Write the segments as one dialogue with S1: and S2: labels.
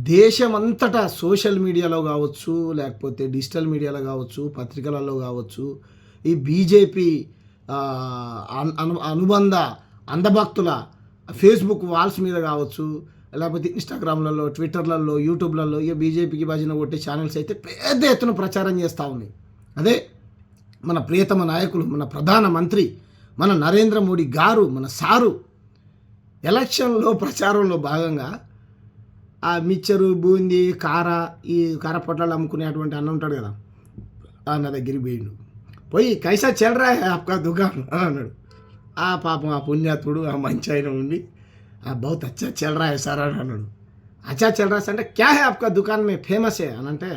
S1: దేశమంతటా సోషల్ మీడియాలో కావచ్చు, లేకపోతే డిజిటల్ మీడియాలో కావచ్చు, పత్రికలలో కావచ్చు, ఈ బీజేపీ అనుబంధ అంధభక్తుల ఫేస్‌బుక్ వాల్స్ మీద కావచ్చు, లేకపోతే ఇన్‌స్టాగ్రామ్‌లలో, ట్విట్టర్‌లలో, యూట్యూబ్‌లలో ఇక బీజేపీకి భజన కొట్టే ఛానల్స్ అయితే పెద్ద ఎత్తున ప్రచారం చేస్తూ ఉన్నాయి. అదే మన ప్రియతమ నాయకులు, మన ప్రధానమంత్రి, మన నరేంద్ర మోడీ గారు, మన సారు ఎలక్షన్‌లో ప్రచారంలో భాగంగా ఆ మిక్చరు, బూందీ, ఈ కార పొట్లాలు అమ్ముకునేటువంటి అన్న ఉంటాడు కదా, అన్న దగ్గరికి పోయిండు. పోయి కైసా చల్ రా హై ఆప్కా దుకాన్ అని అన్నాడు. ఆ పాపం ఆ పుణ్యాత్ముడు ఆ మంచి ఆయన ఉండి బహుత్ అచ్చా చల్ రా హై సార్ అని అన్నాడు. అచ్చా చల్ రా అంటే క్యా హై ఆప్కా దుకాన్ మే ఫేమస్ హే అని అంటే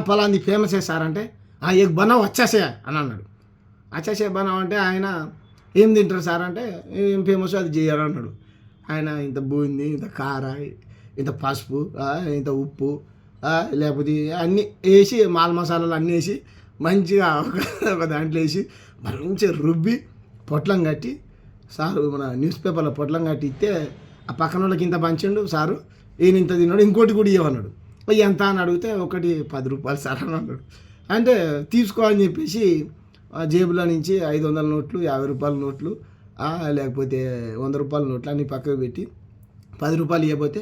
S1: ఫలాంది ఫేమస్ హే సార్ అంటే ఏక్ బనావ్ అచ్చాసే అని అన్నాడు. అచ్చాసే బనావ్ అంటే ఆయన ఏం తింటారు సార్ అంటే ఏం ఫేమస్ అది చేయాలి అన్నాడు. ఆయన ఇంత బూందీ, ఇంత కార, ఇంత పసుపు, ఇంత ఉప్పు, లేకపోతే అన్నీ వేసి మాల్ మసాలాలు అన్నీ వేసి మంచిగా ఒక దాంట్లో వేసి మంచిగా రుబ్బి పొట్లం కట్టి సారు మన న్యూస్ పేపర్లో పొట్లం కట్టి ఇస్తే ఆ పక్కన వాళ్ళకి ఇంత పంచిండు సారు, ఈయన ఇంత తిన్నాడు, ఇంకోటి కూడా ఇవ్వన్నాడు. ఎంత అని అడిగితే ఒకటి 10 రూపాయలు సార్ అని అన్నాడు. అంటే తీసుకో అని చెప్పేసి జేబులో నుంచి 500 నోట్లు, 50 రూపాయల నోట్లు, లేకపోతే 100 రూపాయల నోట్లు అన్నీ పక్కకు పెట్టి 10 రూపాయలు ఇవ్వబోతే